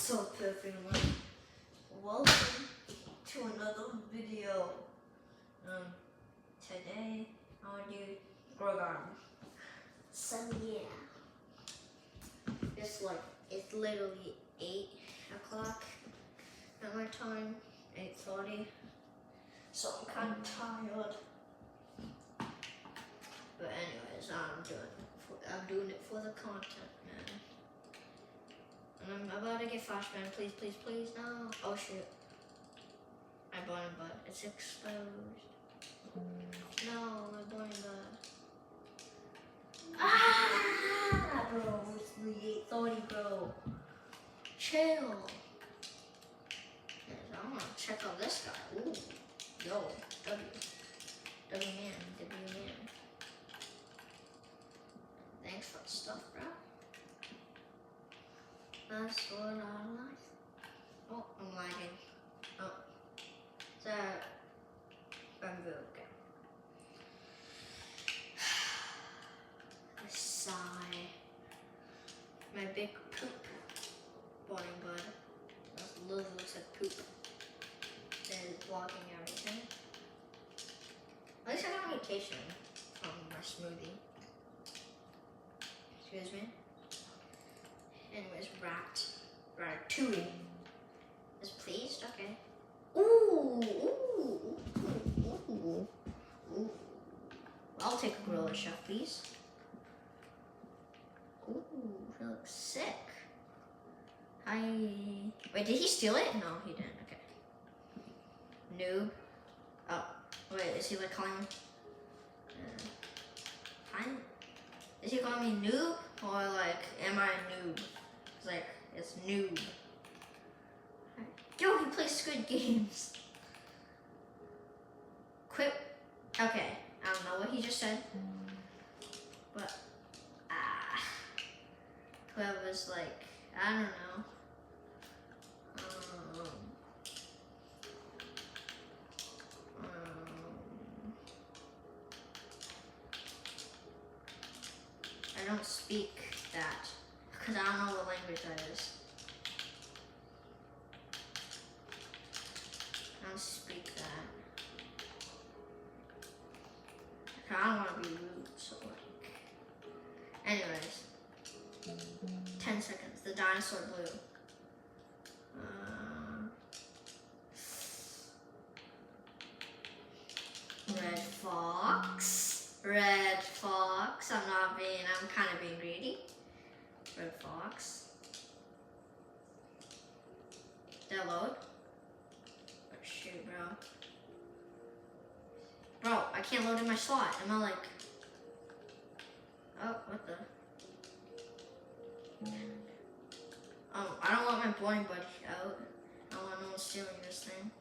What's up everyone? Welcome to another video. Today I want to do Grogan. So yeah. It's literally 8 o'clock at my time, 8:30. So I'm kind of tired. But anyways, I'm doing it for the content, man. And I'm about to get flashbang. Please, please, please, no. Oh shoot. My blind butt. It's exposed. No, my blind butt. Ah, bro. It's the 8:30, bro. Chill. Yes, I want to check out this guy. Ooh. Yo. W man. Thanks for the stuff, bro. That's what I like. Oh, I'm lagging. Oh. Is that bamboo? Okay. Sigh. My big poop. Boring bud. That literally looks like poop. That is blocking everything. At least I got a mutation from my smoothie. Excuse me. Anyways, Ratatouille is pleased. Okay. Ooh. I'll take a gorilla chef, please. Ooh, he looks sick. Hi. Wait, did he steal it? No, he didn't. Okay. Noob. Oh, wait, is he like calling me? Is he calling me noob? Or like, am I a noob? It's like, it's noob. Yo, he plays Squid Games. Quit. Okay, I don't know what he just said. But, whoever's like, I don't know. I don't speak that because I don't know what language that is. I don't speak that. I don't want to be rude, so like. Anyways, 10 seconds. The dinosaur blue. Red fox. Red fox. I'm kind of being greedy. Red fox. Did I load? Oh shoot, bro. Bro, I can't load in my slot. Am I like... Oh, what the... I don't want my boring buddy out. I don't want no one stealing this thing.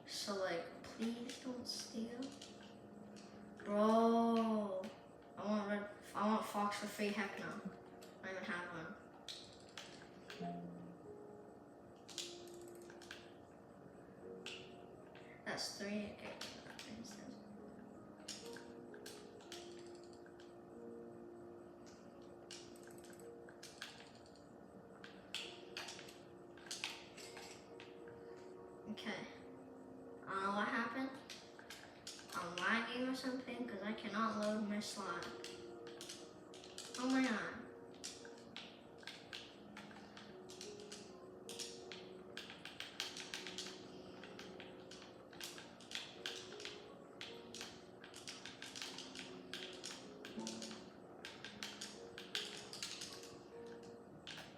So like, please don't steal. Bro, I want fox for free. Heck no. I don't even have one. That's 3. Okay. Okay. I don't know what happened. I'm lagging or something because I cannot load my slot. Oh my god.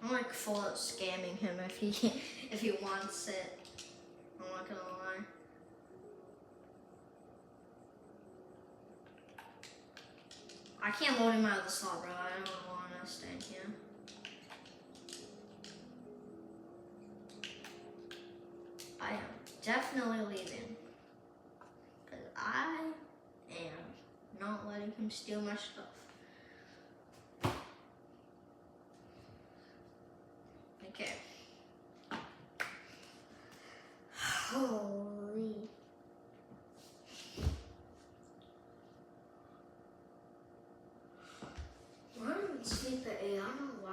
I'm like full of scamming him if he wants it. I'm not gonna lie. I can't load him out of the slot, bro. I don't want to stay here. I am definitely leaving. Because I am not letting him steal my stuff. Okay. Holy. sleep at 8. I don't know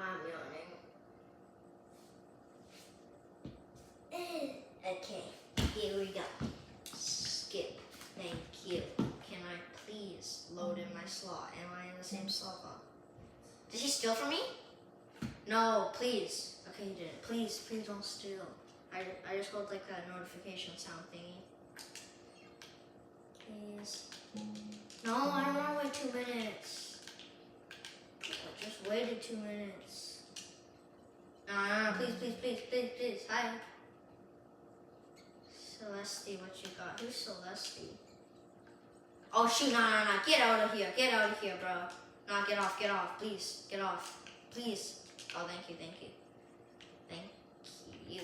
Did he steal from me? No, please. Okay, he didn't. Please, please don't steal. I just hold like that notification sound thingy. Please. No, I don't want to wait 2 minutes. I just waited 2 minutes. No, please, please, please, please, please. Hi. Celeste, what you got? Who's Celeste? Oh shoot, no. Get out of here, bro. No, get off, please, get off. Please. Oh, thank you. Thank you.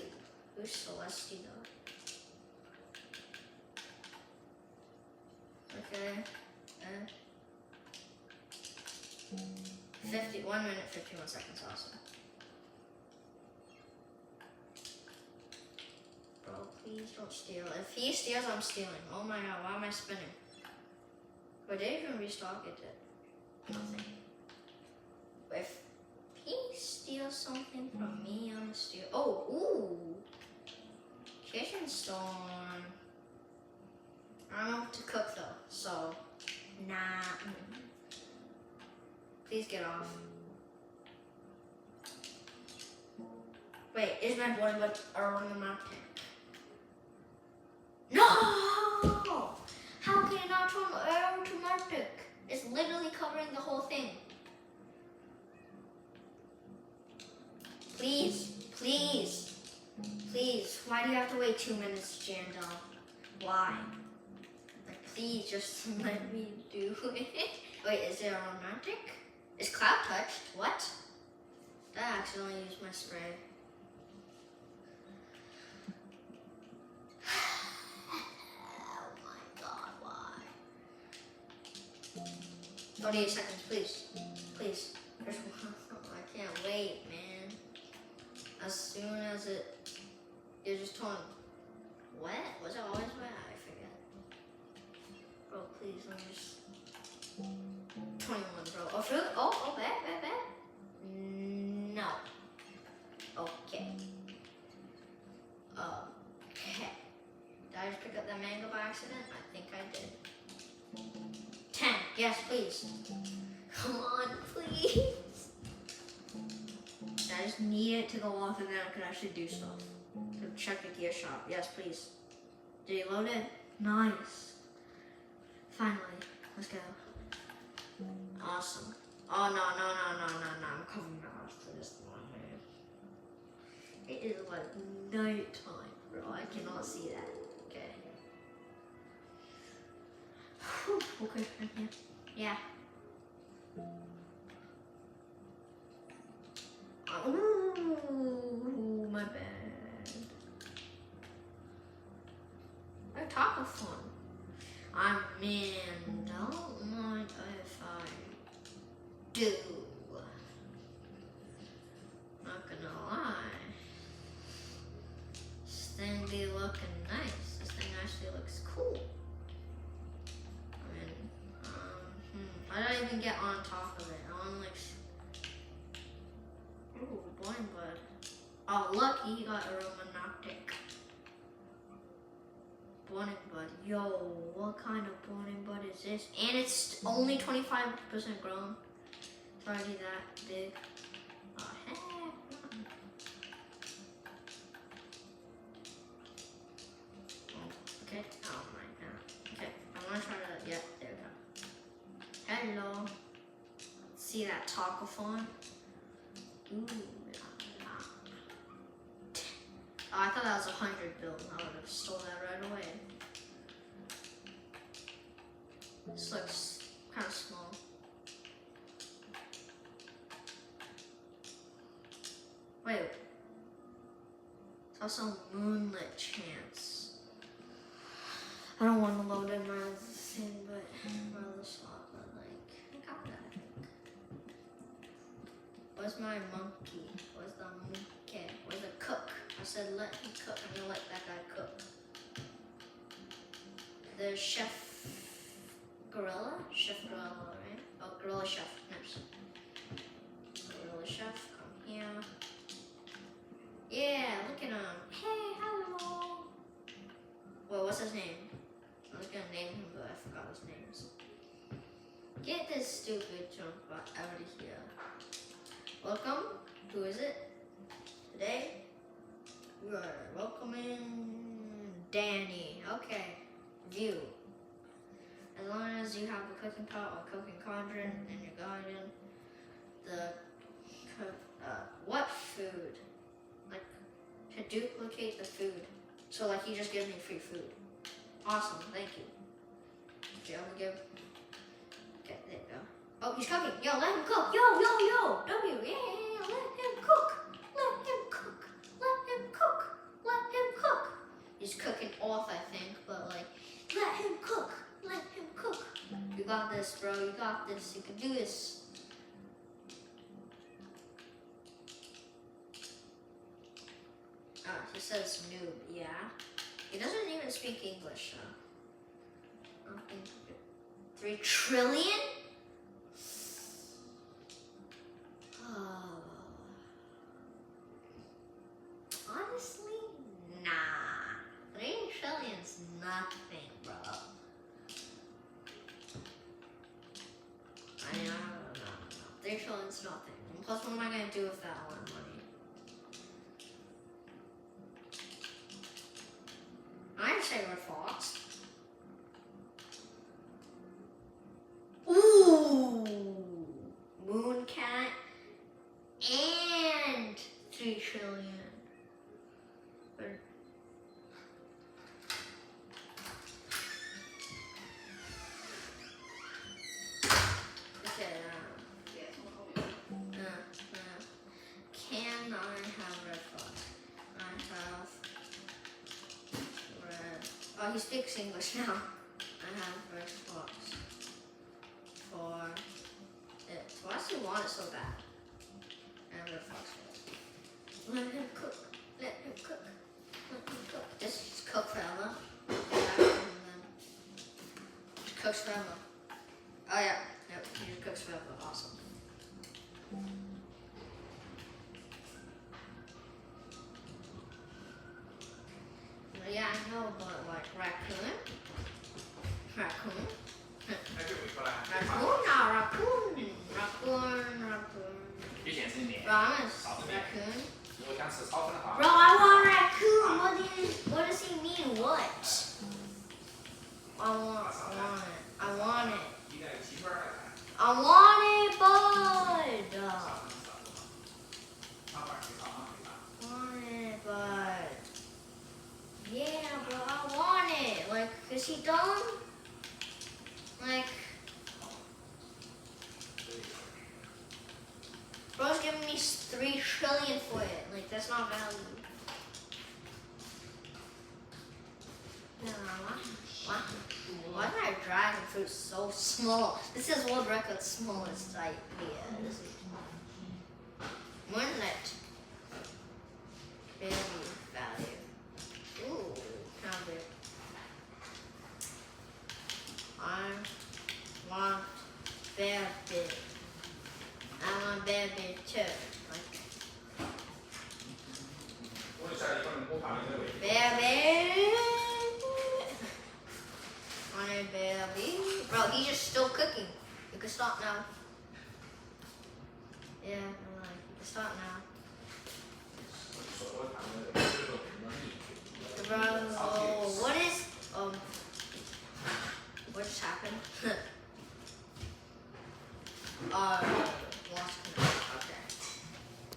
Who's Celeste though? Okay. 1 minute, 51 seconds, awesome. Bro, please don't steal. If he steals, I'm stealing. Oh my god, why am I spinning? But did it even restock it? Nothing. If he steals something from me, I'm gonna steal. Oh, ooh. Kitchen storm. I don't know what to cook though, so nah. Please get off. Wait, is my board aromatic? No! How can it not turn aromatic? It's literally covering the whole thing. Please. Why do you have to wait 2 minutes, Jandel? Why? Like, please just let me do it. Wait, is it aromatic? Is Cloud touched? What? I accidentally used my spray. Oh my god, why? 48 seconds, please. Please. There's one. I can't wait, man. As soon as you're just torn. Wet? Was it always wet? I forget. Bro, please, let me just. 21, bro. Oh, shoot. Oh, bad. No. Okay. Did I just pick up that mango by accident? I think I did. 10. Yes, please. Come on, please. I just need it to go off and then I can actually do stuff. So check the gear shop. Yes, please. Did he load it? Nice. Finally. Let's go. Awesome. Oh, no. I'm coming out for this one, man. It is like night time, bro. I cannot see that. Okay. Whew. Okay, yeah. Ooh, my bad. I talk a fun. I mean, don't mind if I do. Not gonna lie. This thing be looking nice. This thing actually looks cool. I mean, how did I even get on top of it? On like. Ooh, Boing Bud. Oh, look, he got aromatic. Boing Bud. Yo, what kind of Boing Bud is this? And it's only 25% grown. It's already that big. Oh, heck. Okay. Oh my god. Okay. I want to try to. Yeah, there we go. Hello. See that taco font? Ooh, oh, I thought that was 100 bill. I would have stole that right away. This looks kind of small. Wait. It's also Moonlit Chance. I don't want to load in my other thing, but my other slot, but like, I got that, I think. Where's my monkey? Where's the monkey? Where's the cook? I said let him cook. I'm gonna let that guy cook. The chef gorilla? Chef gorilla, right? Oh, gorilla chef. Nice. Gorilla chef, come here. Yeah, look at him. Hey, hello. Well, what's his name? I was gonna name him, but I forgot his names. Get this stupid junk bot out of here. welcome. Who is it? Today, we are welcoming Danny. Okay. View. As long as you have a cooking pot or cooking cauldron in your garden, what food? Like, to duplicate the food. So, like, he just gives me free food. Awesome, thank you. Okay, I'm gonna give. Okay, there you go. Oh, he's cooking. Yo, let him cook. Yo. W, yeah. Let him cook. Let him cook. Let him cook. Let him cook. He's cooking off, I think, but like, let him cook. Let him cook. You got this, bro. You got this. You can do this. He says noob. Yeah. He doesn't even speak English, so. I don't think 3 trillion? Honestly, nah. 3 trillion's nothing, bro. I mean, no. 3 trillion's nothing. And plus, what am I gonna do with that one money? I'd say Red Fox. Ooh! Moon Cat and 3 trillion. Can I have Red Fox? I have Red. Oh, he speaks English now. I have Red Fox for it. Why does he want it so bad? I have Red Fox for it. Let him cook. Let him cook. Let him cook. This just cook forever. Just cooks forever. Oh yeah. Yep, he just cooks forever. Awesome. Yeah, I know, but like raccoon. Raccoon. Bro, I want raccoon. What does he mean? What? I want it. I want it, bud. Yeah, bro, I want it. Like, is he dumb? Like, bro's giving me 3 trillion for it. Like, that's not value. No, why is my dragon fruit so small? This is world record smallest idea. This is Moonlit. Baby value. Ooh, how big? I want baby. I want baby too. Like, baby. Want a baby? Bro, he's just still cooking. You can stop now. Yeah, you can stop now. Bro, what just happened?